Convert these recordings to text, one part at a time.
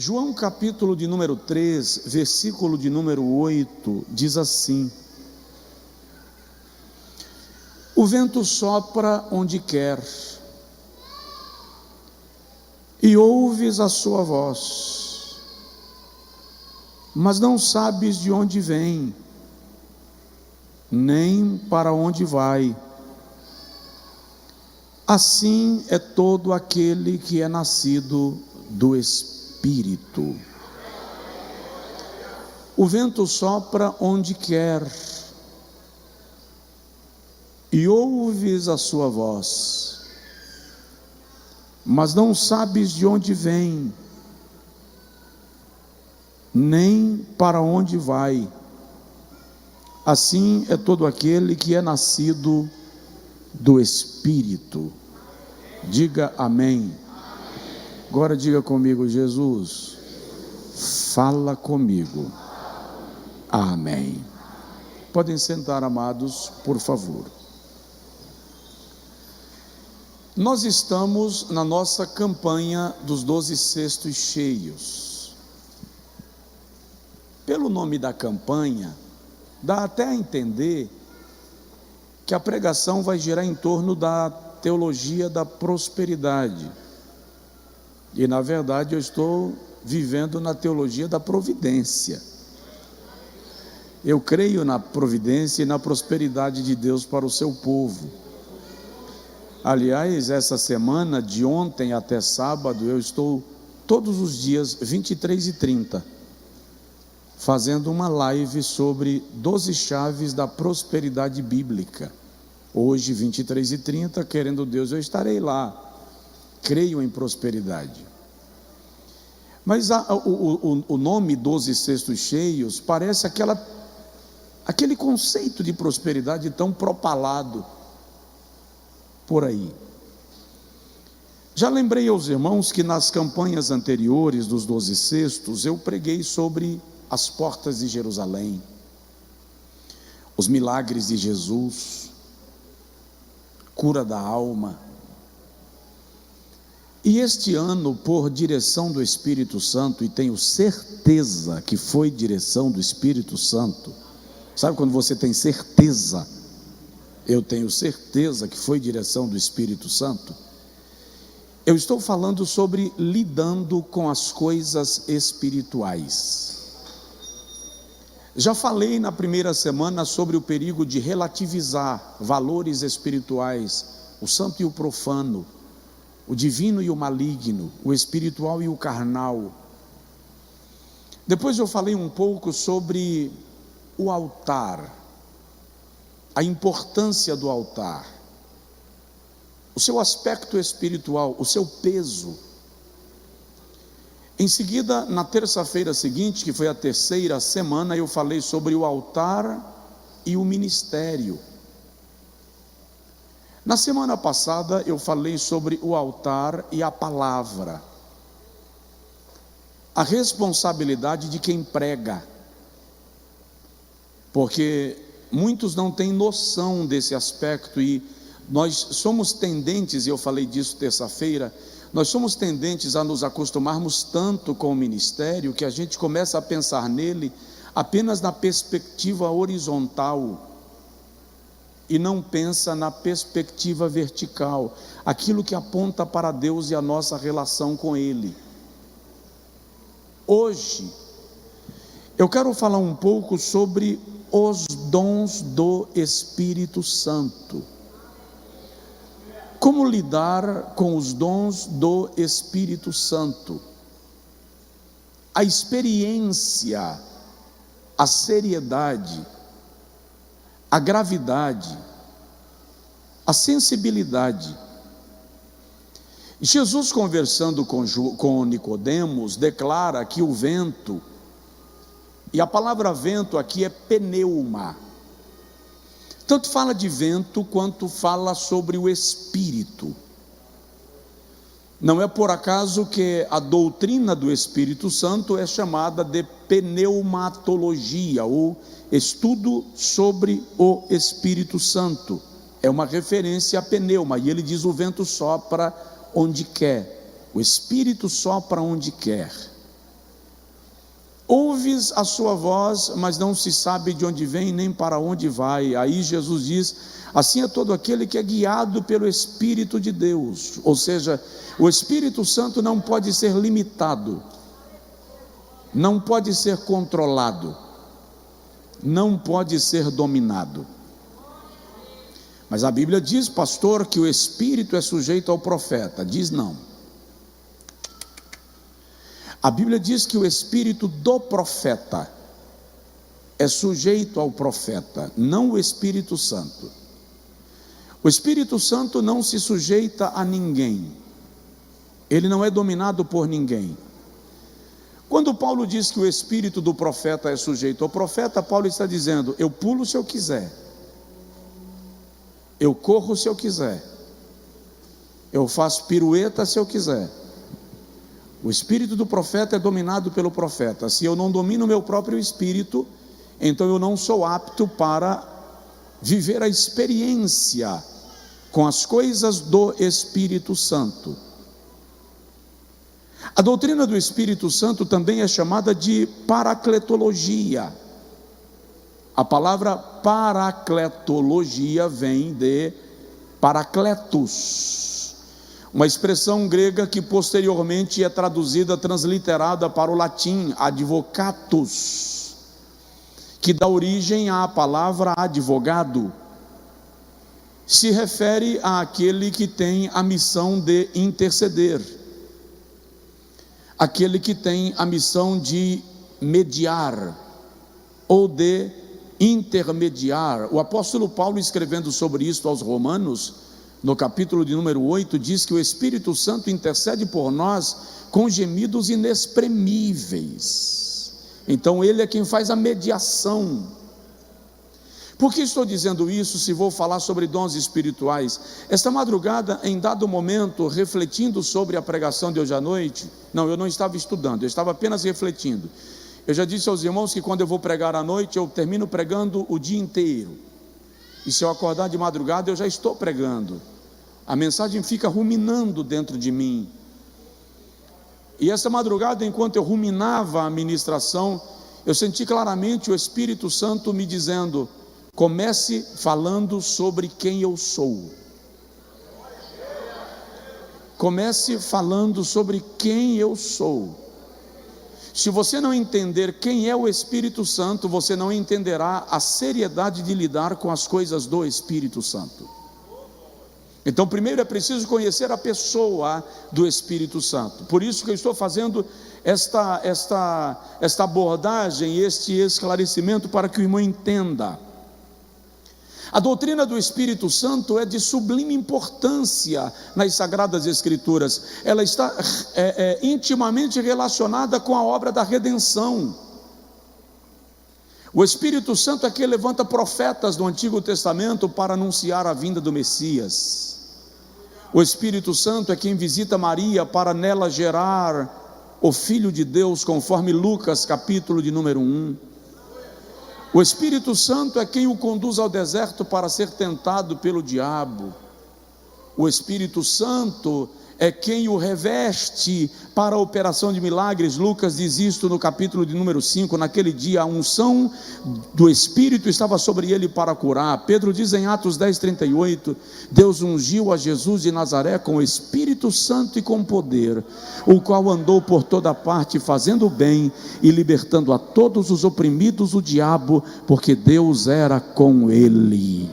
João capítulo de número 3, versículo de número 8, diz assim: o vento sopra onde quer, e ouves a sua voz, mas não sabes de onde vem, nem para onde vai. Assim é todo aquele que é nascido do Espírito. O vento sopra onde quer, e ouves a sua voz, mas não sabes de onde vem, nem para onde vai. Assim é todo aquele que é nascido do Espírito. Diga amém. Agora diga comigo: Jesus, fala comigo. Amém. Podem sentar, amados, por favor. Nós estamos na nossa campanha dos 12 cestos cheios. Pelo nome da campanha, dá até a entender que a pregação vai girar em torno da teologia da prosperidade. E na verdade eu estou vivendo na teologia da providência. Eu creio na providência e na prosperidade de Deus para o seu povo. Aliás, essa semana, de ontem até sábado, eu estou todos os dias, 23h30, fazendo uma live sobre 12 chaves da prosperidade bíblica. Hoje, 23h30, querendo Deus, eu estarei lá. Creio em prosperidade. Mas o nome 12 cestos cheios parece aquele conceito de prosperidade tão propalado por aí. Já lembrei aos irmãos que nas campanhas anteriores dos 12 cestos eu preguei sobre as portas de Jerusalém, os milagres de Jesus, cura da alma. E este ano, por direção do Espírito Santo, e tenho certeza que foi direção do Espírito Santo, sabe quando você tem certeza? Eu tenho certeza que foi direção do Espírito Santo. Eu estou falando sobre lidando com as coisas espirituais. Já falei na primeira semana sobre o perigo de relativizar valores espirituais, o santo e o profano, o divino e o maligno, o espiritual e o carnal. Depois eu falei um pouco sobre o altar, a importância do altar, o seu aspecto espiritual, o seu peso. Em seguida, na terça-feira seguinte, que foi a terceira semana, eu falei sobre o altar e o ministério. Na semana passada, eu falei sobre o altar e a palavra, a responsabilidade de quem prega, porque muitos não têm noção desse aspecto e nós somos tendentes, e eu falei disso terça-feira, nós somos tendentes a nos acostumarmos tanto com o ministério que a gente começa a pensar nele apenas na perspectiva horizontal e não pensa na perspectiva vertical, aquilo que aponta para Deus e a nossa relação com Ele. Hoje, eu quero falar um pouco sobre os dons do Espírito Santo. Como lidar com os dons do Espírito Santo? A experiência, a seriedade, a gravidade, a sensibilidade. Jesus, conversando com Nicodemos, declara que o vento, e a palavra vento aqui é pneuma, tanto fala de vento quanto fala sobre o Espírito. Não é por acaso que a doutrina do Espírito Santo é chamada de pneumatologia, ou estudo sobre o Espírito Santo. É uma referência a pneuma, e ele diz: o vento sopra onde quer, o Espírito sopra onde quer. Ouves a sua voz, mas não se sabe de onde vem nem para onde vai. Aí Jesus diz: assim é todo aquele que é guiado pelo Espírito de Deus. Ou seja, o Espírito Santo não pode ser limitado, não pode ser controlado, não pode ser dominado. Mas a Bíblia diz, pastor, que o Espírito é sujeito ao profeta. Diz não. A Bíblia diz que o Espírito do profeta é sujeito ao profeta, não o Espírito Santo. O Espírito Santo não se sujeita a ninguém, ele não é dominado por ninguém. Quando Paulo diz que o Espírito do profeta é sujeito ao profeta, Paulo está dizendo: eu pulo se eu quiser, eu corro se eu quiser, eu faço pirueta se eu quiser. O espírito do profeta é dominado pelo profeta. Se eu não domino o meu próprio espírito, então eu não sou apto para viver a experiência com as coisas do Espírito Santo. A doutrina do Espírito Santo também é chamada de paracletologia. A palavra paracletologia vem de paracletos, uma expressão grega que posteriormente é traduzida, transliterada para o latim, advocatus, que dá origem à palavra advogado. Se refere àquele que tem a missão de interceder, aquele que tem a missão de mediar ou de intermediar. O apóstolo Paulo, escrevendo sobre isso aos Romanos, no capítulo de número 8, diz que o Espírito Santo intercede por nós com gemidos inexprimíveis. Então ele é quem faz a mediação. Por que estou dizendo isso se vou falar sobre dons espirituais? Esta madrugada, em dado momento, refletindo sobre a pregação de hoje à noite, eu não estava estudando, eu estava apenas refletindo. Eu já disse aos irmãos que quando eu vou pregar à noite, eu termino pregando o dia inteiro. E se eu acordar de madrugada, eu já estou pregando. A mensagem fica ruminando dentro de mim. E essa madrugada, enquanto eu ruminava a ministração, eu senti claramente o Espírito Santo me dizendo: comece falando sobre quem eu sou. Comece falando sobre quem eu sou. Se você não entender quem é o Espírito Santo, você não entenderá a seriedade de lidar com as coisas do Espírito Santo. Então, primeiro é preciso conhecer a pessoa do Espírito Santo. Por isso que eu estou fazendo esta abordagem, este esclarecimento, para que o irmão entenda. A doutrina do Espírito Santo é de sublime importância nas Sagradas Escrituras. Ela está intimamente relacionada com a obra da redenção. O Espírito Santo é quem levanta profetas do Antigo Testamento para anunciar a vinda do Messias. O Espírito Santo é quem visita Maria para nela gerar o Filho de Deus, conforme Lucas capítulo de número 1. O Espírito Santo é quem o conduz ao deserto para ser tentado pelo diabo. O Espírito Santo é quem o reveste para a operação de milagres. Lucas diz isto no capítulo de número 5, naquele dia a unção do Espírito estava sobre ele para curar. Pedro diz em Atos 10:38, Deus ungiu a Jesus de Nazaré com o Espírito Santo e com poder, o qual andou por toda parte fazendo o bem e libertando a todos os oprimidos do diabo, porque Deus era com ele.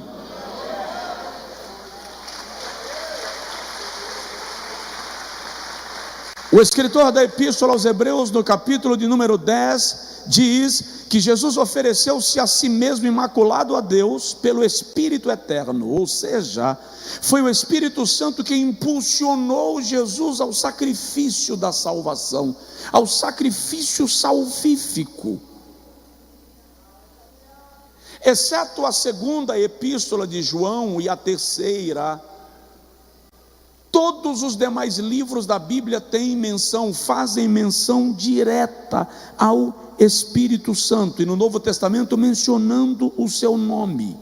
O escritor da Epístola aos Hebreus, no capítulo de número 10, diz que Jesus ofereceu-se a si mesmo imaculado a Deus pelo Espírito Eterno, ou seja, foi o Espírito Santo que impulsionou Jesus ao sacrifício da salvação, ao sacrifício salvífico. Exceto a segunda epístola de João e a terceira, todos os demais livros da Bíblia fazem menção direta ao Espírito Santo, e no Novo Testamento mencionando o seu nome.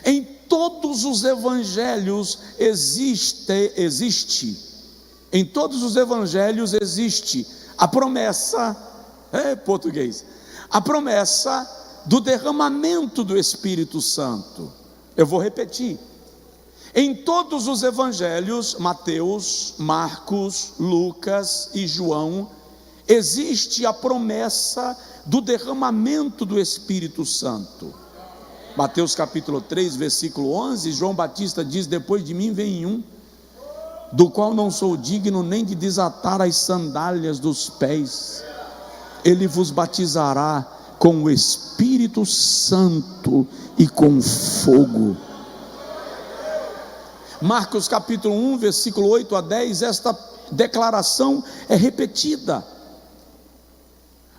Em todos os evangelhos existe a promessa, português, a promessa do derramamento do Espírito Santo. Eu vou repetir. Em todos os evangelhos, Mateus, Marcos, Lucas e João, existe a promessa do derramamento do Espírito Santo. Mateus capítulo 3, versículo 11, João Batista diz: depois de mim vem um, do qual não sou digno nem de desatar as sandálias dos pés. Ele vos batizará com o Espírito Santo e com fogo. Marcos capítulo 1, versículo 8 a 10, esta declaração é repetida.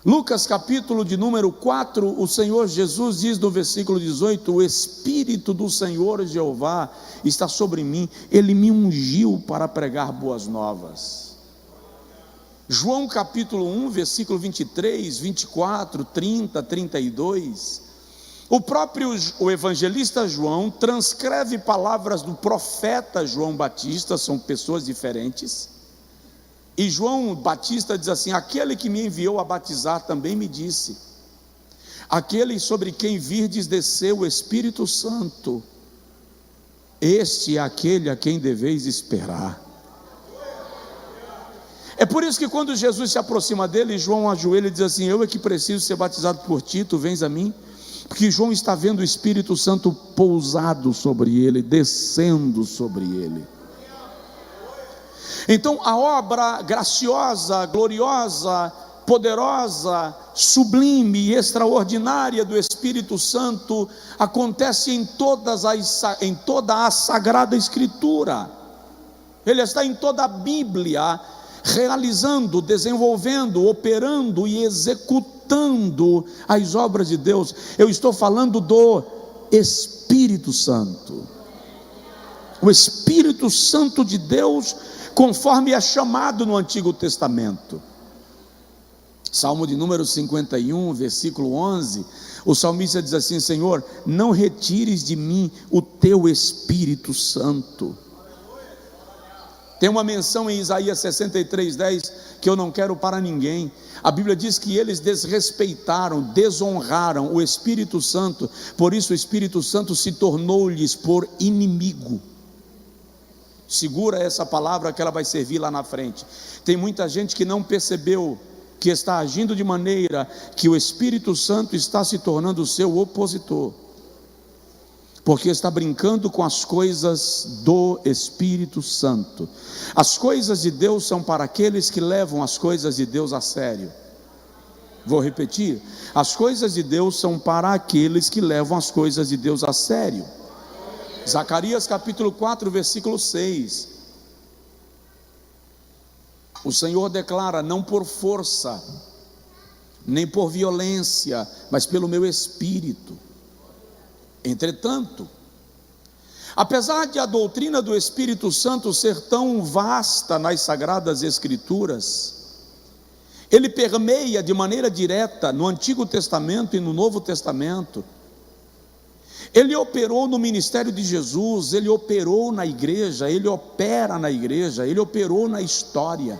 Lucas capítulo de número 4, o Senhor Jesus diz no versículo 18: o Espírito do Senhor Jeová está sobre mim, Ele me ungiu para pregar boas novas. João capítulo 1, versículo 23, 24, 30, 32, o evangelista João transcreve palavras do profeta João Batista, são pessoas diferentes, e João Batista diz assim: aquele que me enviou a batizar também me disse: aquele sobre quem virdes descer o Espírito Santo, este é aquele a quem deveis esperar. É por isso que quando Jesus se aproxima dele, João ajoelha e diz assim: eu é que preciso ser batizado por ti, tu vens a mim? Porque João está vendo o Espírito Santo pousado sobre ele, descendo sobre ele. Então a obra graciosa, gloriosa, poderosa, sublime e extraordinária do Espírito Santo acontece em toda a Sagrada Escritura. Ele está em toda a Bíblia, realizando, desenvolvendo, operando e executando as obras de Deus. Eu estou falando do Espírito Santo. O Espírito Santo de Deus, conforme é chamado no Antigo Testamento. Salmo de número 51, versículo 11, o salmista diz assim: Senhor, não retires de mim o teu Espírito Santo. Tem uma menção em Isaías 63:10 que eu não quero para ninguém. A Bíblia diz que eles desrespeitaram, desonraram o Espírito Santo, por isso o Espírito Santo se tornou-lhes por inimigo. Segura essa palavra que ela vai servir lá na frente. Tem muita gente que não percebeu que está agindo de maneira que o Espírito Santo está se tornando o seu opositor, porque está brincando com as coisas do Espírito Santo. As coisas de Deus são para aqueles que levam as coisas de Deus a sério. Vou repetir: as coisas de Deus são para aqueles que levam as coisas de Deus a sério. Zacarias capítulo 4, versículo 6. O Senhor declara: não por força, nem por violência, mas pelo meu Espírito. Entretanto, apesar de a doutrina do Espírito Santo ser tão vasta nas Sagradas Escrituras, ele permeia de maneira direta no Antigo Testamento e no Novo Testamento. Ele operou no ministério de Jesus, ele operou na igreja, ele opera na igreja, ele operou na história.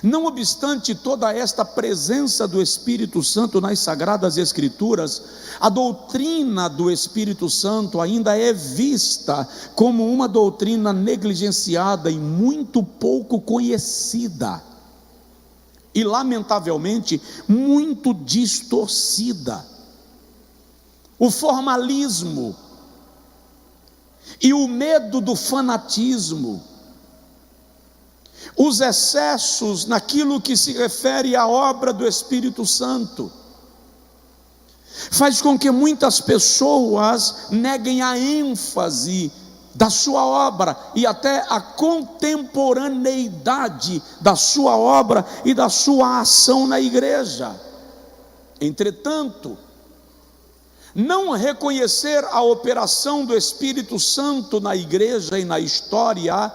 Não obstante toda esta presença do Espírito Santo nas Sagradas Escrituras, a doutrina do Espírito Santo ainda é vista como uma doutrina negligenciada e muito pouco conhecida, e lamentavelmente muito distorcida. O formalismo e o medo do fanatismo, os excessos naquilo que se refere à obra do Espírito Santo, faz com que muitas pessoas neguem a ênfase da sua obra e até a contemporaneidade da sua obra e da sua ação na igreja. Entretanto, não reconhecer a operação do Espírito Santo na igreja e na história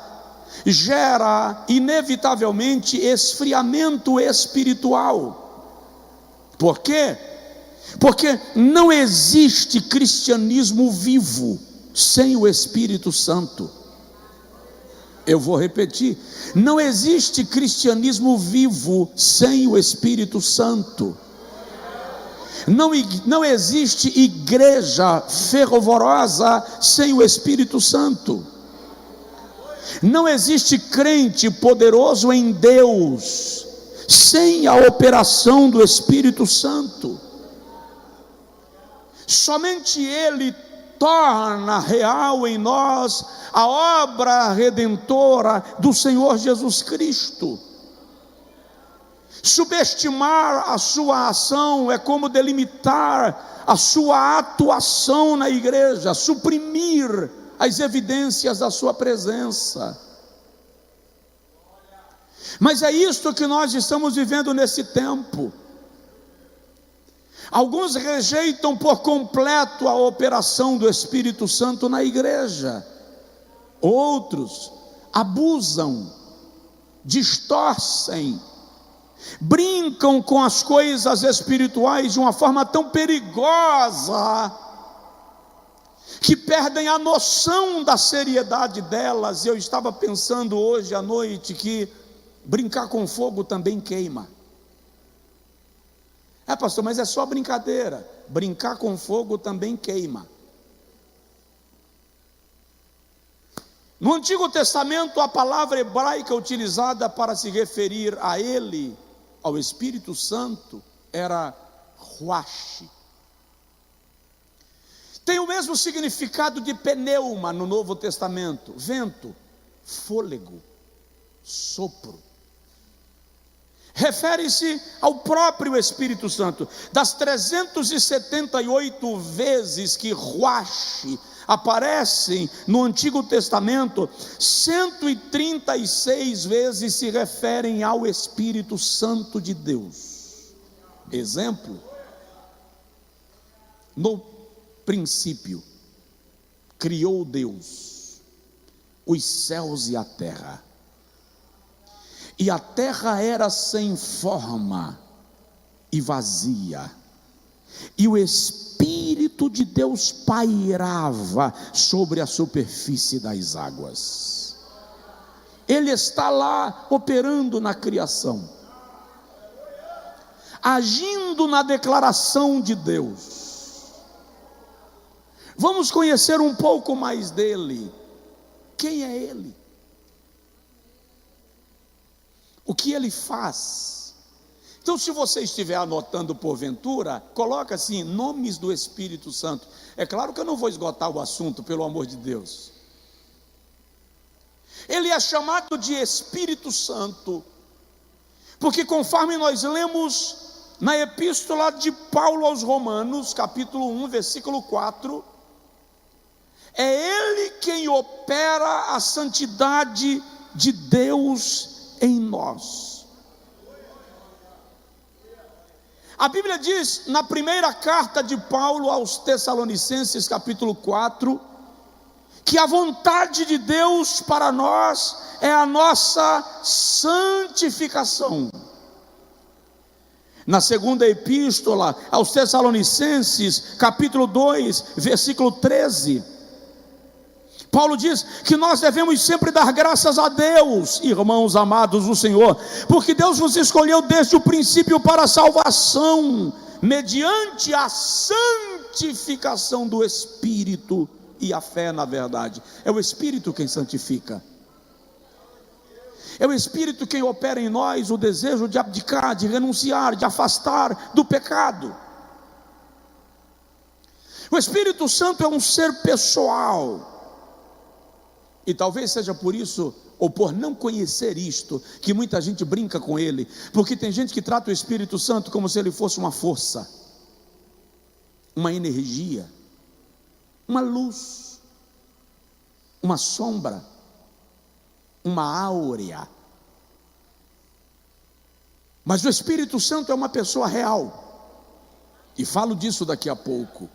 gera inevitavelmente esfriamento espiritual. Por quê? Porque não existe cristianismo vivo sem o Espírito Santo. Eu vou repetir: não existe cristianismo vivo sem o Espírito Santo. Não existe igreja fervorosa sem o Espírito Santo. Não existe crente poderoso em Deus sem a operação do Espírito Santo. Somente Ele torna real em nós a obra redentora do Senhor Jesus Cristo. Subestimar a sua ação é como delimitar a sua atuação na igreja, suprimir as evidências da sua presença. Mas é isto que nós estamos vivendo nesse tempo. Alguns rejeitam por completo a operação do Espírito Santo na igreja. Outros abusam, distorcem, brincam com as coisas espirituais de uma forma tão perigosa que perdem a noção da seriedade delas. Eu estava pensando hoje à noite que brincar com fogo também queima. Pastor, mas é só brincadeira. Brincar com fogo também queima. No Antigo Testamento, a palavra hebraica utilizada para se referir a ele, ao Espírito Santo, era ruach. Tem o mesmo significado de pneuma no Novo Testamento: vento, fôlego, sopro. Refere-se ao próprio Espírito Santo. Das 378 vezes que ruach aparecem no Antigo Testamento, 136 vezes se referem ao Espírito Santo de Deus. Exemplo: no princípio criou Deus os céus e a terra. E a terra era sem forma e vazia, e o Espírito de Deus pairava sobre a superfície das águas. Ele está lá operando na criação, agindo na declaração de Deus. Vamos conhecer um pouco mais dele. Quem é ele? O que ele faz? Então, se você estiver anotando porventura, coloca assim: nomes do Espírito Santo. É claro que eu não vou esgotar o assunto, pelo amor de Deus. Ele é chamado de Espírito Santo, porque conforme nós lemos na epístola de Paulo aos Romanos, capítulo 1, versículo 4, é ele quem opera a santidade de Deus em nós. A Bíblia diz na primeira carta de Paulo aos Tessalonicenses, capítulo 4, que a vontade de Deus para nós é a nossa santificação. Na segunda epístola aos Tessalonicenses, capítulo 2, versículo 13, Paulo diz que nós devemos sempre dar graças a Deus, irmãos amados do Senhor, porque Deus nos escolheu desde o princípio para a salvação, mediante a santificação do Espírito e a fé na verdade. É o Espírito quem santifica. É o Espírito quem opera em nós o desejo de abdicar, de renunciar, de afastar do pecado. O Espírito Santo é um ser pessoal. E talvez seja por isso, ou por não conhecer isto, que muita gente brinca com ele. Porque tem gente que trata o Espírito Santo como se ele fosse uma força, uma energia, uma luz, uma sombra, uma áurea. Mas o Espírito Santo é uma pessoa real, e falo disso daqui a pouco.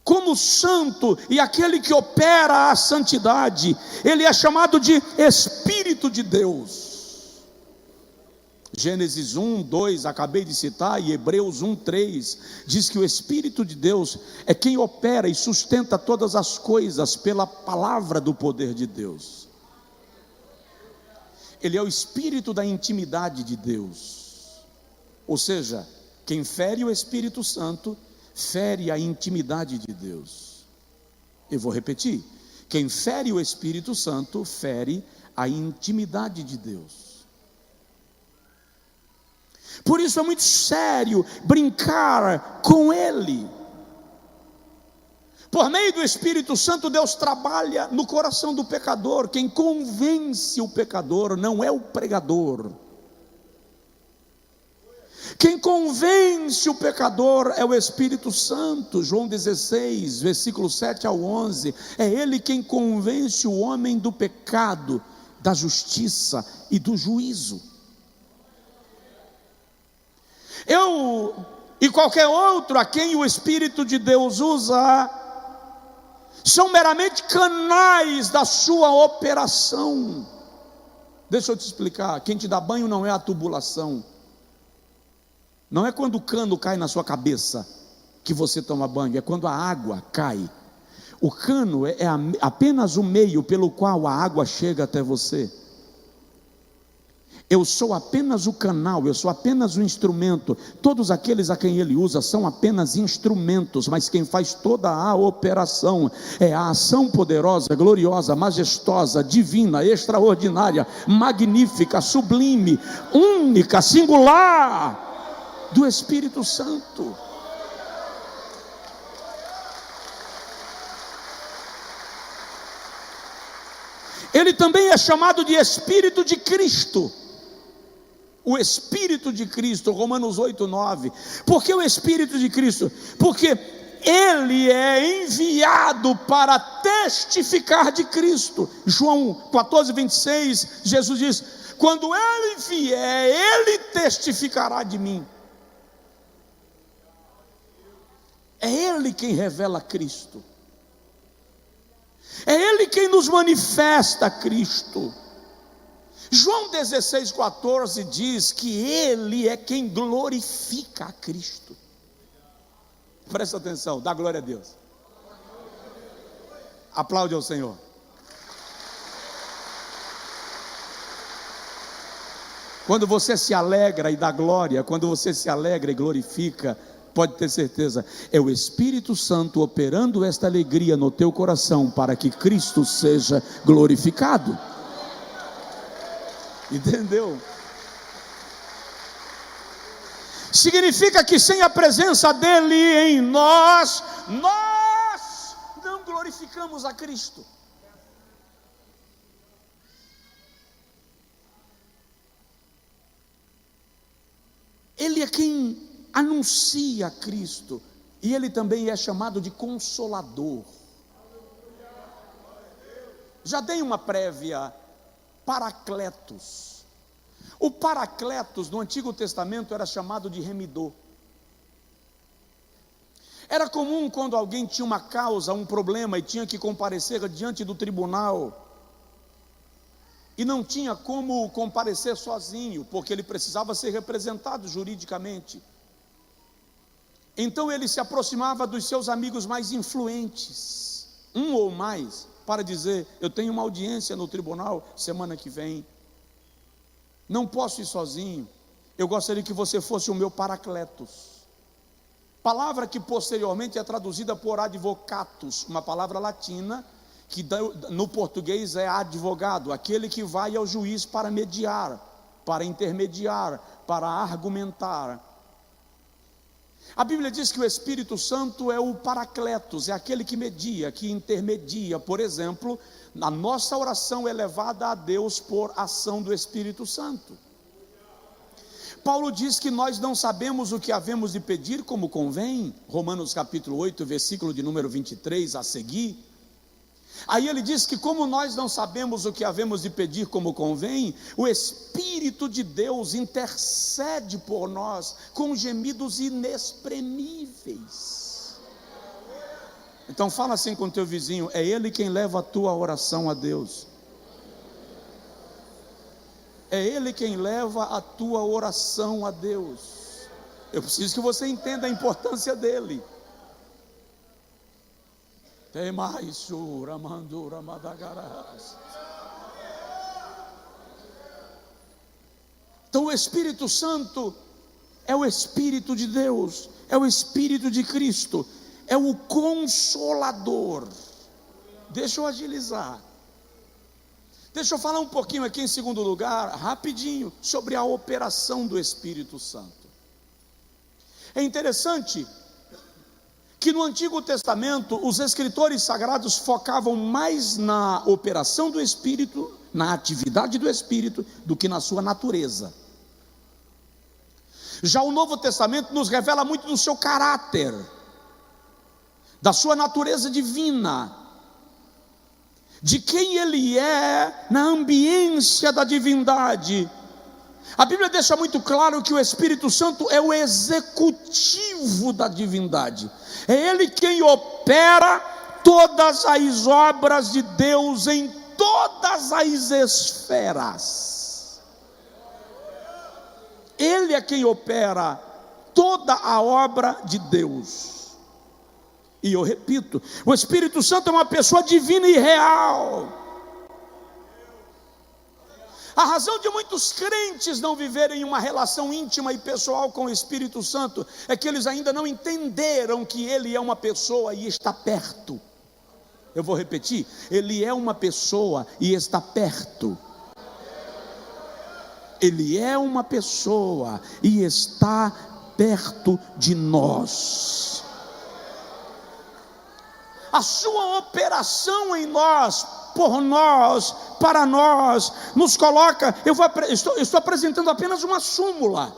Como santo e aquele que opera a santidade, ele é chamado de Espírito de Deus. Gênesis 1, 2, acabei de citar, e Hebreus 1, 3, diz que o Espírito de Deus é quem opera e sustenta todas as coisas pela palavra do poder de Deus. Ele é o Espírito da intimidade de Deus. Ou seja, quem fere o Espírito Santo, fere a intimidade de Deus. Eu vou repetir: quem fere o Espírito Santo, fere a intimidade de Deus. Por isso é muito sério brincar com Ele. Por meio do Espírito Santo, Deus trabalha no coração do pecador. Quem convence o pecador não é o pregador. Quem convence o pecador é o Espírito Santo. João 16, versículo 7 ao 11. É Ele quem convence o homem do pecado, da justiça e do juízo. Eu e qualquer outro a quem o Espírito de Deus usa são meramente canais da sua operação. Deixa eu te explicar: quem te dá banho não é a tubulação, não é quando o cano cai na sua cabeça que você toma banho, é quando a água cai. O cano é apenas o meio pelo qual a água chega até você. Eu sou apenas o canal, eu sou apenas o instrumento. Todos aqueles a quem Ele usa são apenas instrumentos, mas quem faz toda a operação é a ação poderosa, gloriosa, majestosa, divina, extraordinária, magnífica, sublime, única, singular do Espírito Santo. Ele também é chamado de Espírito de Cristo. O Espírito de Cristo, Romanos 8, 9. Por que o Espírito de Cristo? Porque Ele é enviado para testificar de Cristo. João 14, 26, Jesus diz: quando Ele vier, Ele testificará de mim. É Ele quem revela Cristo. É Ele quem nos manifesta Cristo. João 16, 14 diz que Ele é quem glorifica a Cristo. Presta atenção, dá glória a Deus. Aplaude ao Senhor. Quando você se alegra e dá glória, quando você se alegra e glorifica, pode ter certeza, é o Espírito Santo operando esta alegria no teu coração para que Cristo seja glorificado. Entendeu? Significa que sem a presença dele em nós, nós não glorificamos a Cristo. Ele é quem anuncia Cristo, e ele também é chamado de Consolador. Já dei uma prévia. Paracletos. O Paracletos no Antigo Testamento era chamado de remidor. Era comum quando alguém tinha uma causa, um problema e tinha que comparecer diante do tribunal e não tinha como comparecer sozinho, porque ele precisava ser representado juridicamente. Então ele se aproximava dos seus amigos mais influentes, um ou mais, para dizer: eu tenho uma audiência no tribunal semana que vem, não posso ir sozinho, eu gostaria que você fosse o meu paracletos. Palavra que posteriormente é traduzida por advocatus, uma palavra latina que no português é advogado, aquele que vai ao juiz para mediar, para intermediar, para argumentar. A Bíblia diz que o Espírito Santo é o Paracletos, é aquele que media, que intermedia. Por exemplo, a nossa oração é levada a Deus por ação do Espírito Santo. Paulo diz que nós não sabemos o que havemos de pedir como convém, Romanos capítulo 8, versículo de número 23 a seguir. Aí ele diz que como nós não sabemos o que havemos de pedir como convém, o Espírito de Deus intercede por nós com gemidos inexprimíveis. Então fala assim com o teu vizinho: é Ele quem leva a tua oração a Deus. É Ele quem leva a tua oração a Deus. Eu preciso que você entenda a importância dele. Tem mais sura, mandura, madagaras. Então o Espírito Santo é o Espírito de Deus, é o Espírito de Cristo, é o Consolador. Deixa eu agilizar. Deixa eu falar um pouquinho aqui em segundo lugar, rapidinho, sobre a operação do Espírito Santo. É interessante que no Antigo Testamento os escritores sagrados focavam mais na operação do Espírito, na atividade do Espírito, do que na sua natureza. Já o Novo Testamento nos revela muito do seu caráter, da sua natureza divina, de quem ele é na ambiência da divindade. A Bíblia deixa muito claro que o Espírito Santo é o executivo da divindade, é ele quem opera todas as obras de Deus em todas as esferas. Ele é quem opera toda a obra de Deus. E eu repito, o Espírito Santo é uma pessoa divina e real. A razão de muitos crentes não viverem uma relação íntima e pessoal com o Espírito Santo é que eles ainda não entenderam que ele é uma pessoa e está perto. Eu vou repetir, ele é uma pessoa e está perto. Ele é uma pessoa e está perto de nós. A sua operação em nós, por nós, para nós, nos coloca. Estou apresentando apenas uma súmula.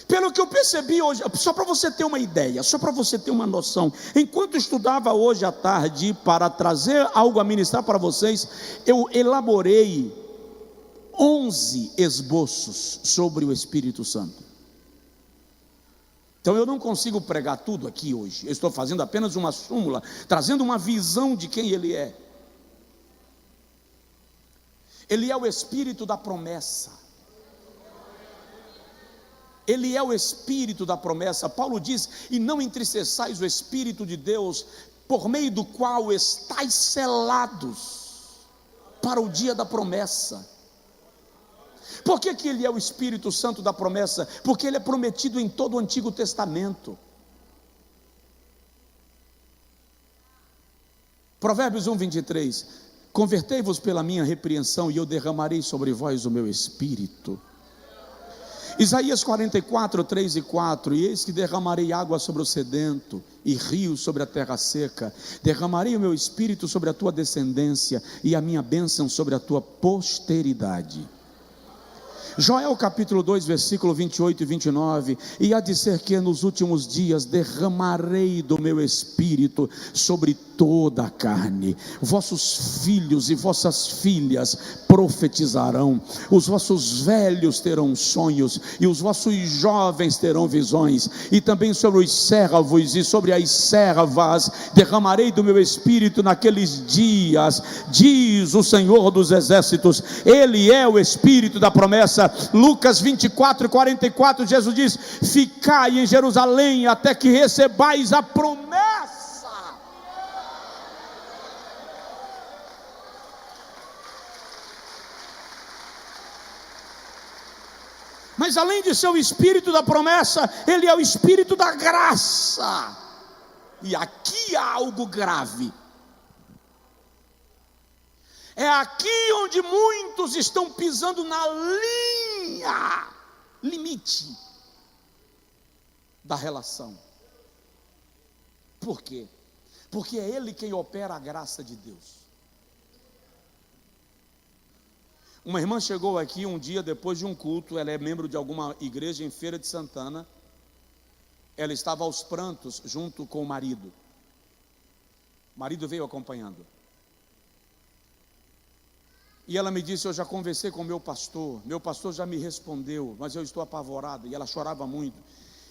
Pelo que eu percebi hoje, só para você ter uma ideia, só para você ter uma noção, enquanto estudava hoje à tarde para trazer algo a ministrar para vocês, eu elaborei 11 esboços sobre o Espírito Santo. Então eu não consigo pregar tudo aqui hoje, eu estou fazendo apenas uma súmula, trazendo uma visão de quem ele é. Ele é o Espírito da promessa. Ele é o Espírito da promessa. Paulo diz: e não entristeçais o Espírito de Deus, por meio do qual estáis selados para o dia da promessa. Por que ele é o Espírito Santo da promessa? Porque ele é prometido em todo o Antigo Testamento. Provérbios 1:23: convertei-vos pela minha repreensão e eu derramarei sobre vós o meu Espírito. Isaías 44:3-4: e eis que derramarei água sobre o sedento e rios sobre a terra seca, derramarei o meu Espírito sobre a tua descendência e a minha bênção sobre a tua posteridade. Joel capítulo 2, versículo 28 e 29: e há de ser que nos últimos dias derramarei do meu Espírito sobre toda a carne, vossos filhos e vossas filhas profetizarão, os vossos velhos terão sonhos, e os vossos jovens terão visões, e também sobre os servos e sobre as servas derramarei do meu Espírito naqueles dias, diz o Senhor dos Exércitos. Ele é o Espírito da promessa. Lucas 24:44, Jesus diz: ficai em Jerusalém até que recebais a promessa. Mas além de ser o Espírito da promessa, ele é o Espírito da graça. E aqui há algo grave. É aqui onde muitos estão pisando na linha, limite da relação. Por quê? Porque é ele quem opera a graça de Deus. Uma irmã chegou aqui um dia depois de um culto, ela é membro de alguma igreja em Feira de Santana. Ela estava aos prantos junto com o marido. O marido veio acompanhando. E ela me disse: eu já conversei com meu pastor já me respondeu, mas eu estou apavorada. E ela chorava muito.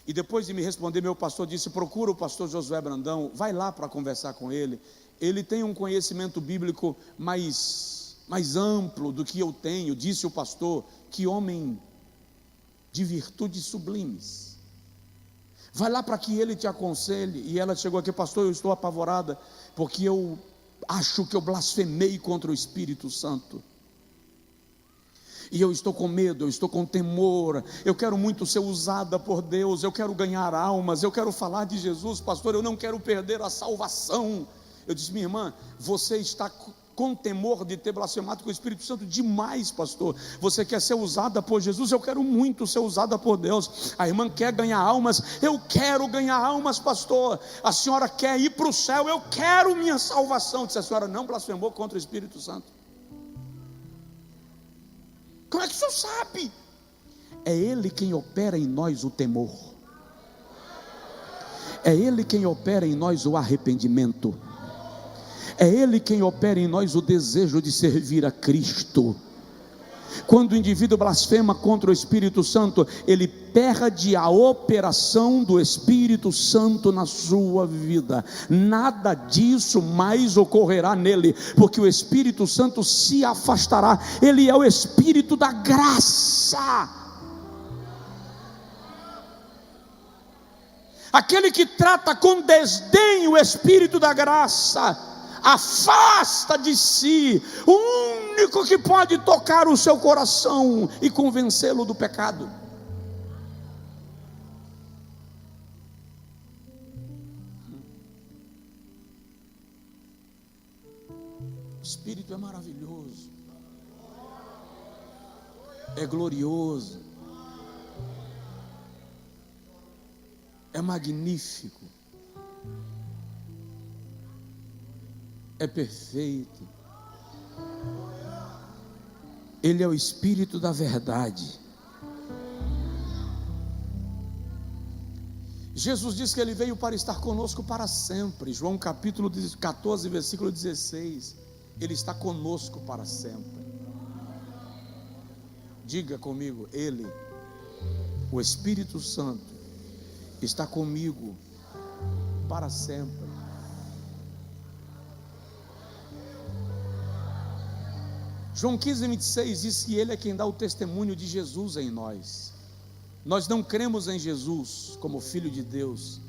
E depois de me responder, meu pastor disse: procura o pastor Josué Brandão, vai lá para conversar com ele. Ele tem um conhecimento bíblico mais mais amplo do que eu tenho, disse o pastor. Que homem de virtudes sublimes. Vai lá para que ele te aconselhe. E ela chegou aqui: pastor, eu estou apavorada, porque eu acho que eu blasfemei contra o Espírito Santo. E eu estou com medo, eu estou com temor, eu quero muito ser usada por Deus, eu quero ganhar almas, eu quero falar de Jesus, pastor, eu não quero perder a salvação. Eu disse: minha irmã, você está com temor de ter blasfemado com o Espírito Santo demais, pastor. Você quer ser usada por Jesus? Eu quero muito ser usada por Deus. A irmã quer ganhar almas. Eu quero ganhar almas, pastor. A senhora quer ir para o céu? Eu quero minha salvação. Disse: a senhora não blasfemou contra o Espírito Santo? Como é que o senhor sabe? É Ele quem opera em nós o temor, é Ele quem opera em nós o arrependimento, é Ele quem opera em nós o desejo de servir a Cristo. Quando o indivíduo blasfema contra o Espírito Santo, ele perde a operação do Espírito Santo na sua vida. Nada disso mais ocorrerá nele, porque o Espírito Santo se afastará. Ele é o Espírito da graça. Aquele que trata com desdém o Espírito da graça, afasta de si o único que pode tocar o seu coração e convencê-lo do pecado. O Espírito é maravilhoso, é glorioso, é magnífico, é perfeito. Ele é o Espírito da verdade. Jesus disse que Ele veio para estar conosco para sempre. João capítulo 14, versículo 16. Ele está conosco para sempre. Diga comigo: Ele, o Espírito Santo, está comigo para sempre. João 15, 26 diz que Ele é quem dá o testemunho de Jesus em nós. Nós não cremos em Jesus como Filho de Deus,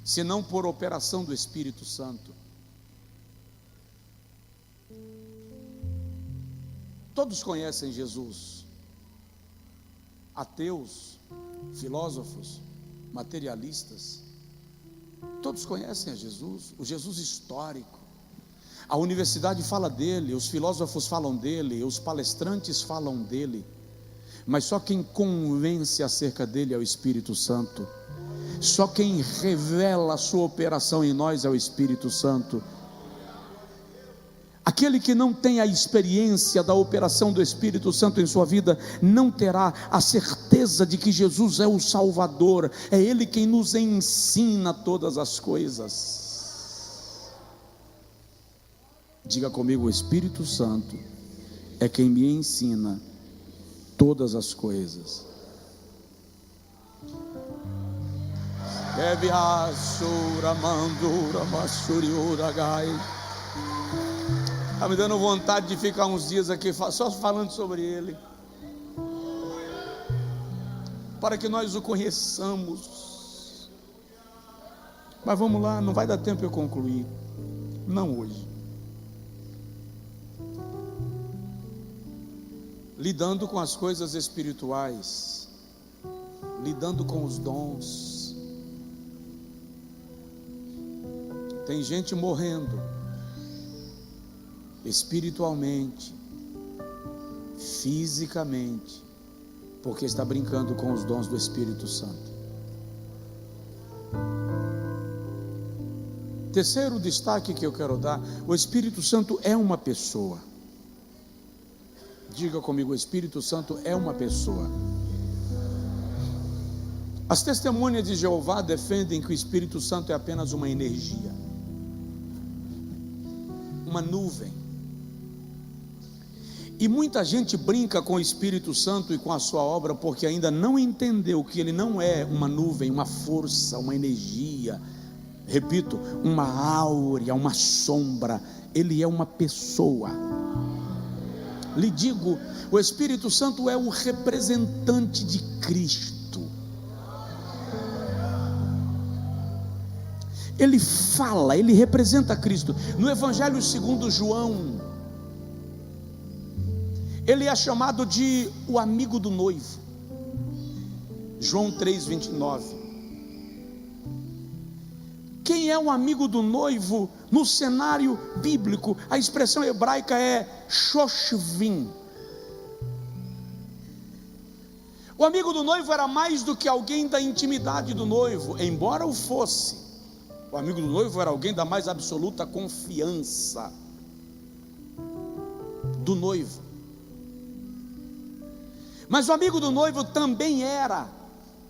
senão por operação do Espírito Santo. Todos conhecem Jesus. Ateus, filósofos, materialistas, todos conhecem a Jesus, o Jesus histórico. A universidade fala dele, os filósofos falam dele, os palestrantes falam dele, mas só quem convence acerca dele é o Espírito Santo. Só quem revela a sua operação em nós é o Espírito Santo. Aquele que não tem a experiência da operação do Espírito Santo em sua vida, não terá a certeza de que Jesus é o Salvador. É Ele quem nos ensina todas as coisas. Diga comigo: o Espírito Santo é quem me ensina todas as coisas. Está me dando vontade de ficar uns dias aqui só falando sobre Ele, para que nós o conheçamos. Mas vamos lá, não vai dar tempo eu concluir, não hoje. Lidando com as coisas espirituais, lidando com os dons. Tem gente morrendo espiritualmente, fisicamente, porque está brincando com os dons do Espírito Santo. Terceiro destaque que eu quero dar: o Espírito Santo é uma pessoa. Diga comigo: o Espírito Santo é uma pessoa. As testemunhas de Jeová defendem que o Espírito Santo é apenas uma energia, uma nuvem. E muita gente brinca com o Espírito Santo e com a sua obra, porque ainda não entendeu que ele não é uma nuvem, uma força, uma energia, repito, uma áurea, uma sombra. Ele é uma pessoa. lhe digo, o Espírito Santo é o representante de Cristo. Ele fala, ele representa Cristo. No Evangelho segundo João, ele é chamado de o amigo do noivo. João 3:29. Quem é o amigo do noivo no cenário bíblico? A expressão hebraica é shoshvim. O amigo do noivo era mais do que alguém da intimidade do noivo, embora o fosse. O amigo do noivo era alguém da mais absoluta confiança do noivo. Mas o amigo do noivo também era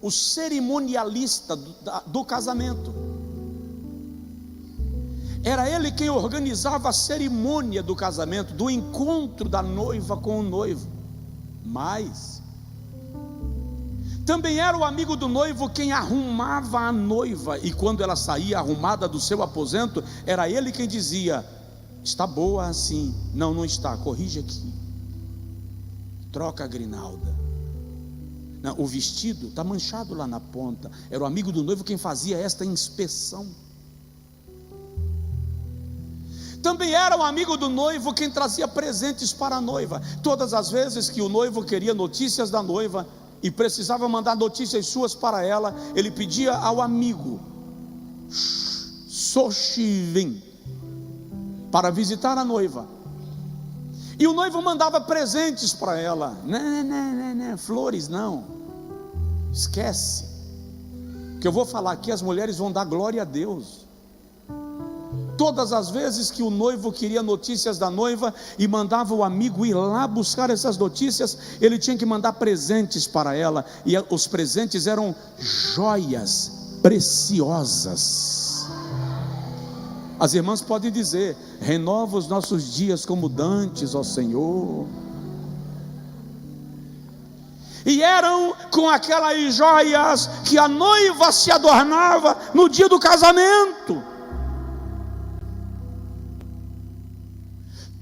o cerimonialista do casamento. Era ele quem organizava a cerimônia do casamento, do encontro da noiva com o noivo. Mas também era o amigo do noivo quem arrumava a noiva, e quando ela saía arrumada do seu aposento, era ele quem dizia: está boa assim, não está, corrige aqui, troca a grinalda, não, o vestido está manchado lá na ponta. Era o amigo do noivo quem fazia esta inspeção. Também era o amigo do noivo quem trazia presentes para a noiva. Todas as vezes que o noivo queria notícias da noiva e precisava mandar notícias suas para ela, ele pedia ao amigo Soshivim para visitar a noiva. E o noivo mandava presentes para ela. Não, flores não. Esquece. Que eu vou falar aqui, as mulheres vão dar glória a Deus. Todas as vezes que o noivo queria notícias da noiva e mandava o amigo ir lá buscar essas notícias, ele tinha que mandar presentes para ela, e os presentes eram joias preciosas. As irmãs podem dizer: renova os nossos dias como dantes, ó Senhor. E eram com aquelas joias que a noiva se adornava no dia do casamento.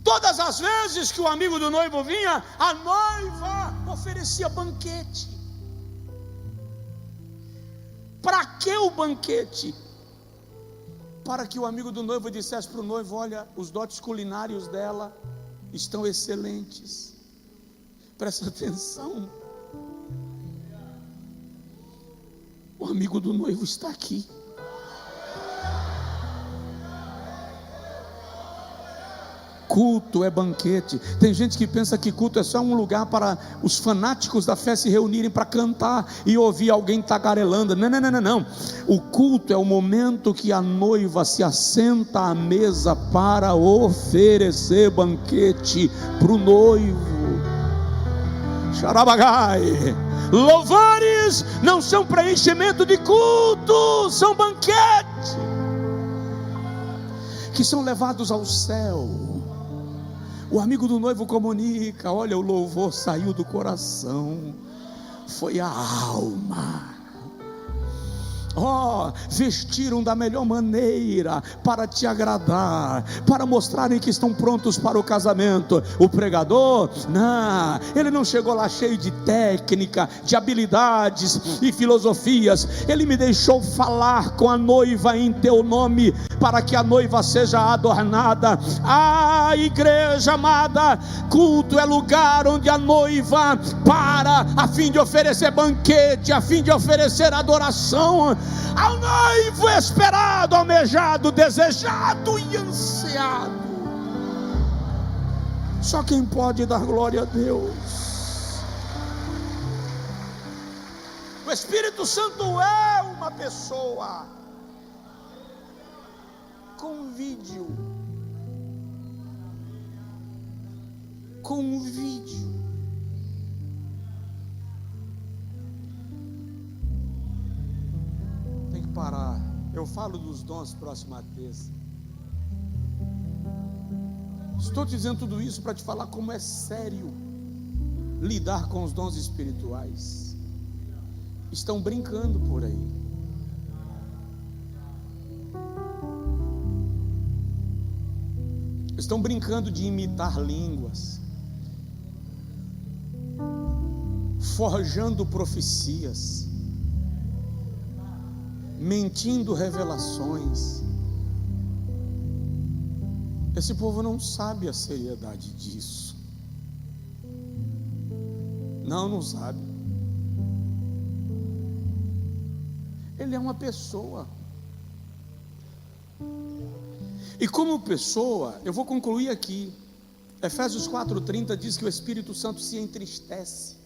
Todas as vezes que o amigo do noivo vinha, a noiva oferecia banquete. Para que o banquete? Para que o amigo do noivo dissesse para o noivo: olha, os dotes culinários dela estão excelentes, presta atenção, o amigo do noivo está aqui. Culto é banquete. Tem gente que pensa que culto é só um lugar para os fanáticos da fé se reunirem para cantar e ouvir alguém tagarelando. Não. O culto é o momento que a noiva se assenta à mesa para oferecer banquete para o noivo. Xarabagai. Louvores não são preenchimento de culto, são banquete que são levados ao céu. O amigo do noivo comunica: olha, o louvor saiu do coração, foi a alma. Vestiram da melhor maneira para te agradar, para mostrarem que estão prontos para o casamento. O pregador, não, ele não chegou lá cheio de técnica, de habilidades e filosofias. Ele me deixou falar com a noiva em teu nome, para que a noiva seja adornada. Igreja amada, culto é lugar onde a noiva para, a fim de oferecer banquete, a fim de oferecer adoração ao noivo esperado, almejado, desejado e ansiado. Só quem pode dar glória a Deus. O Espírito Santo é uma pessoa. Convide-o. Tem que parar. Eu falo dos dons próxima terça. Estou dizendo tudo isso para te falar como é sério lidar com os dons espirituais. Estão brincando por aí. Estão brincando de imitar línguas. forjando profecias, mentindo revelações. Esse povo não sabe a seriedade disso. Não sabe. Ele é uma pessoa. E como pessoa, eu vou concluir aqui. Efésios 4:30 diz que o Espírito Santo se entristece.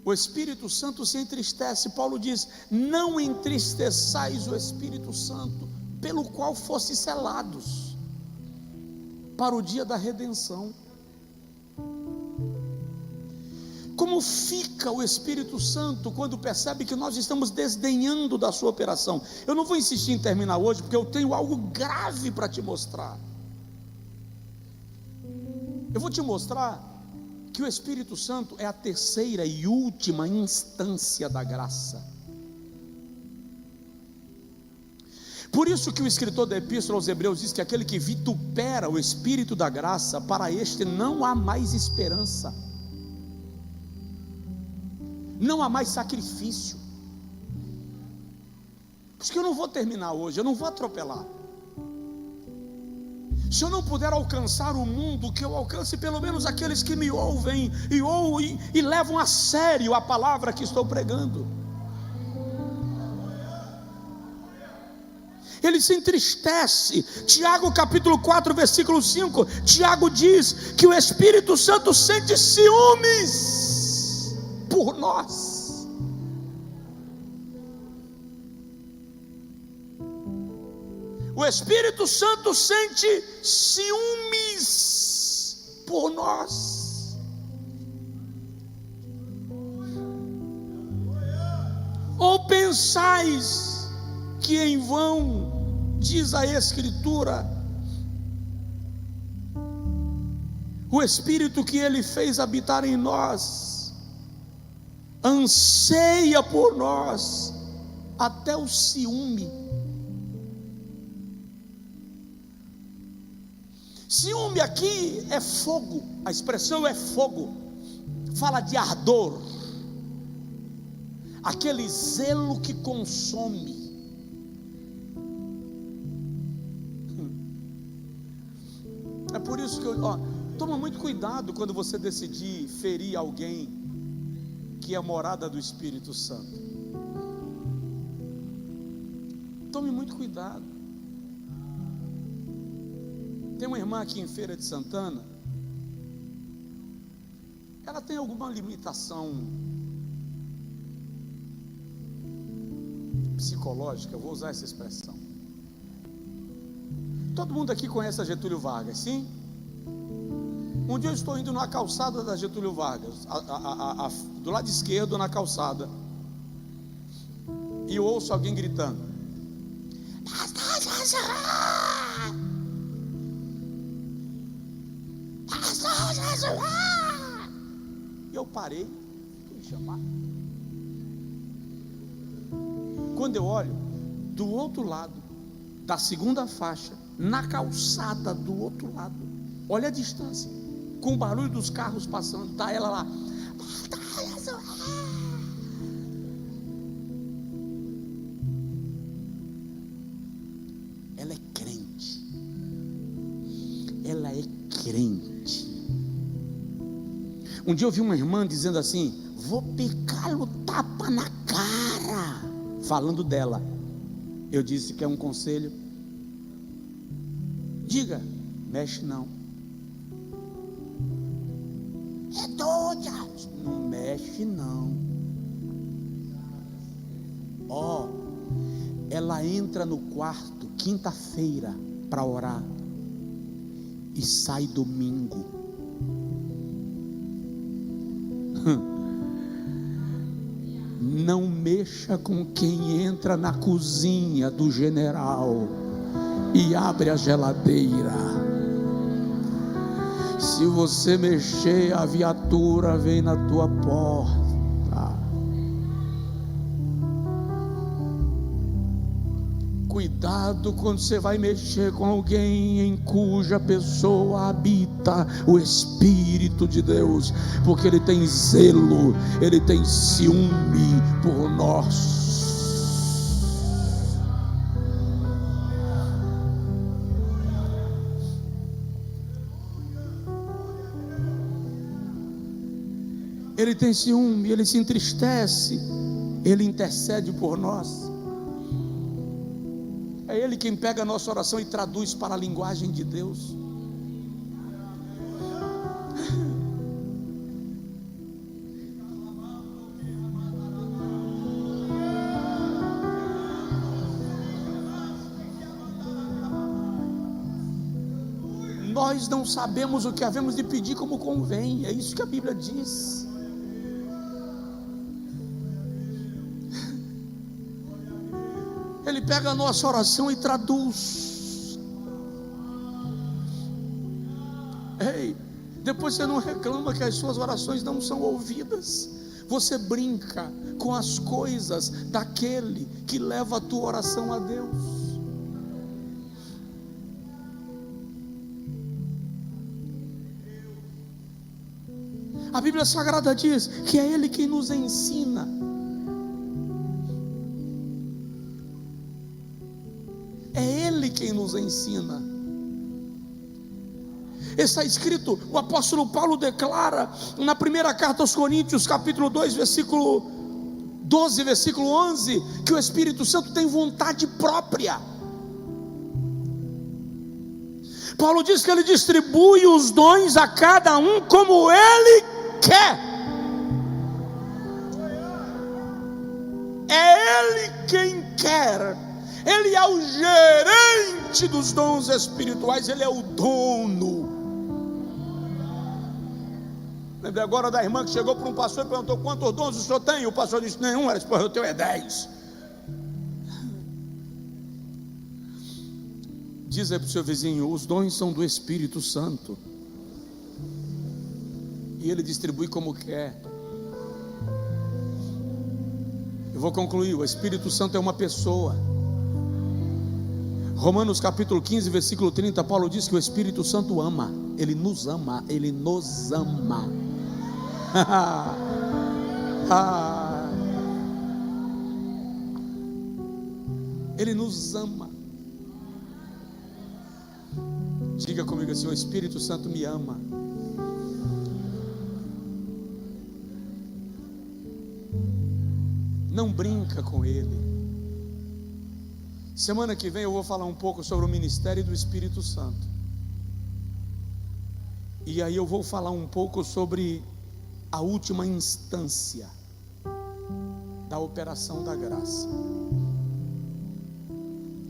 O Espírito Santo se entristece. Paulo diz: não entristeçais o Espírito Santo, pelo qual fosse selados para o dia da redenção. Como fica o Espírito Santo quando percebe que nós estamos desdenhando da sua operação? Eu não vou insistir em terminar hoje, porque eu tenho algo grave para te mostrar. Eu vou te mostrar que o Espírito Santo é a terceira e última instância da graça. Por isso que o escritor da Epístola aos Hebreus diz que aquele que vitupera o Espírito da graça, para este não há mais esperança, não há mais sacrifício. Por isso que eu não vou terminar hoje, eu não vou atropelar. Se eu não puder alcançar o mundo, que eu alcance pelo menos aqueles que me ouvem e levam a sério a palavra que estou pregando. Ele se entristece. Tiago capítulo 4 versículo 5, Tiago diz que o Espírito Santo sente ciúmes por nós. O Espírito Santo sente ciúmes por nós. Ou pensais que em vão, diz a Escritura, o Espírito que Ele fez habitar em nós anseia por nós até o ciúme. Ciúme aqui é fogo, a expressão é fogo, fala de ardor, aquele zelo que consome. É por isso que toma muito cuidado quando você decidir ferir alguém que é a morada do Espírito Santo. Tome muito cuidado. Tem uma irmã aqui em Feira de Santana, ela tem alguma limitação psicológica, eu vou usar essa expressão. Todo mundo aqui conhece a Getúlio Vargas, sim? Um dia eu estou indo na calçada da Getúlio Vargas, do lado esquerdo na calçada, e eu ouço alguém gritando: Pastor Jesus! Pastor Jesus! E eu parei, fui chamar. Quando eu olho, do outro lado da segunda faixa, na calçada do outro lado, olha a distância, com o barulho dos carros passando, está ela lá. Ela é crente. Ela é crente. Um dia eu vi uma irmã dizendo assim: vou picar-lhe tapa na cara, falando dela. Eu disse: quer um conselho? Diga. Mexe não. É doida. Não mexe não. Ela entra no quarto quinta-feira para orar e sai domingo. Não mexa com quem entra na cozinha do general e abre a geladeira. Se você mexer, a viatura vem na tua porta. Cuidado quando você vai mexer com alguém em cuja pessoa habita o Espírito de Deus, porque ele tem zelo, ele tem ciúme por nós. Ele tem ciúme, ele se entristece, ele intercede por nós. É Ele quem pega a nossa oração e traduz para a linguagem de Deus. Nós não sabemos o que havemos de pedir como convém, é isso que a Bíblia diz. Ele pega a nossa oração e traduz. Ei, depois você não reclama que as suas orações não são ouvidas. Você brinca com as coisas daquele que leva a tua oração a Deus. A Bíblia Sagrada diz que é Ele quem nos ensina. Quem nos ensina. Está escrito, o apóstolo Paulo declara na primeira carta aos Coríntios, capítulo 2, versículo 12, versículo 11, que o Espírito Santo tem vontade própria. Paulo diz que ele distribui os dons a cada um como ele quer. É ele quem quer. Ele é o gerente dos dons espirituais, ele é o dono. Lembrei agora da irmã que chegou para um pastor e perguntou: quantos dons o senhor tem? E o pastor disse: nenhum. Ela disse: eu tenho 10. Diz aí para o seu vizinho: os dons são do Espírito Santo, e ele distribui como quer. Eu vou concluir: o Espírito Santo é uma pessoa. Romanos capítulo 15, versículo 30, Paulo diz que o Espírito Santo ama, ele nos ama, ele nos ama. Ele nos ama. Diga comigo assim: o Espírito Santo me ama. Não brinca com ele. Semana que vem eu vou falar um pouco sobre o ministério do Espírito Santo. E aí eu vou falar um pouco sobre a última instância da operação da graça.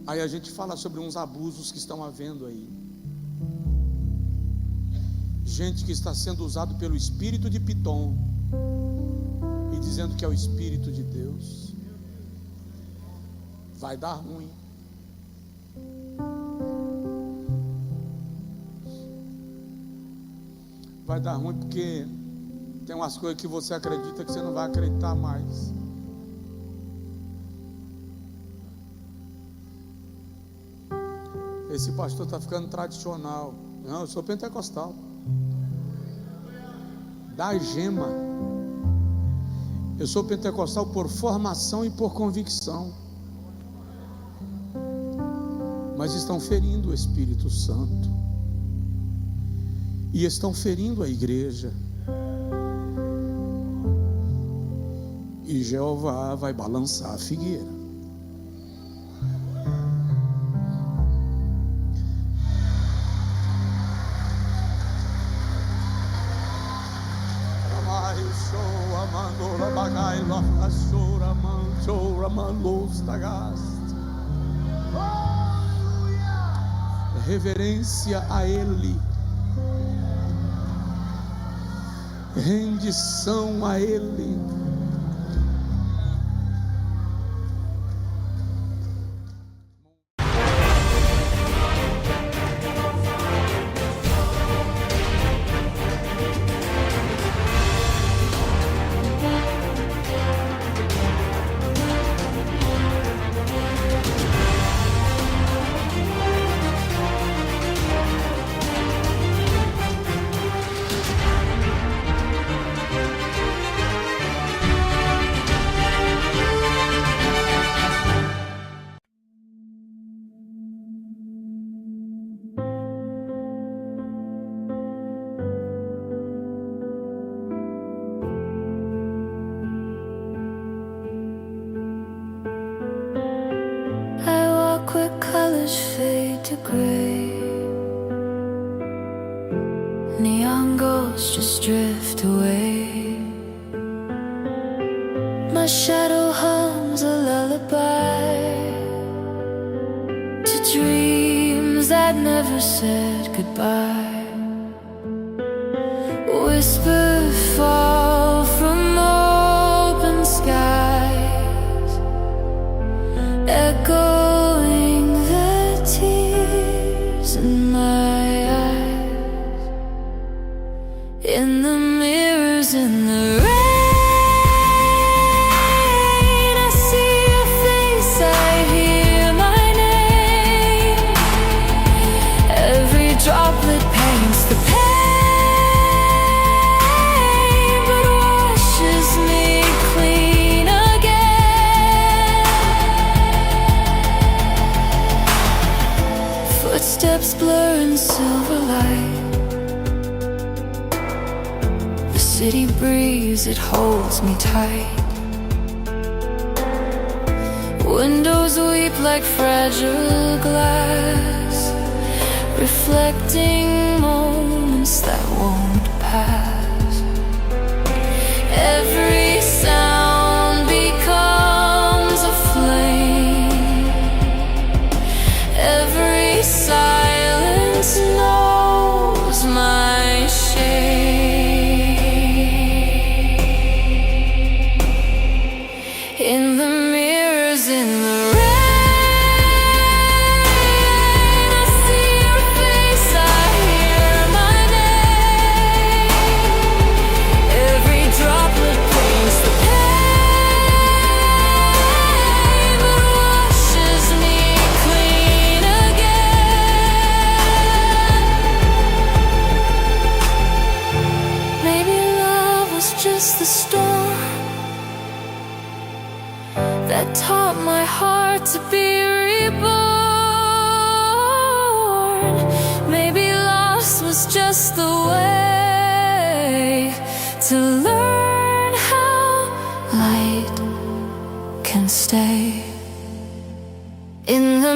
Aí a gente fala sobre uns abusos que estão havendo aí. Gente que está sendo usado pelo espírito de Pitom e dizendo que é o Espírito de Deus. Vai dar ruim. Vai dar ruim porque tem umas coisas que você acredita que você não vai acreditar mais. Esse pastor está ficando tradicional. Não, eu sou pentecostal. Da gema. Eu sou pentecostal por formação e por convicção. Mas estão ferindo o Espírito Santo. E estão ferindo a igreja. E Jeová vai balançar a figueira. Reverência a Ele, rendição a Ele. colors fade to gray. Neon ghosts just drift away. My shadow hums a lullaby to dreams that never said goodbye. Whispers fall from open skies, echoing the tears in my eyes. In the mirrors in the rain, I see your face, I hear my name. Every droplet paints the pain, footsteps blur in silver light. The city breeze, it holds me tight. Windows weep like fragile glass, reflecting moments that won't pass. Every sound becomes a flame. Every silence knows my shame. In the mirrors in the rain, I see your face, I hear my name. Every droplet paints the pain, but washes me clean again. Maybe love was just the storm that taught my heart to be reborn. Maybe lost was just the way to learn how light can stay. In the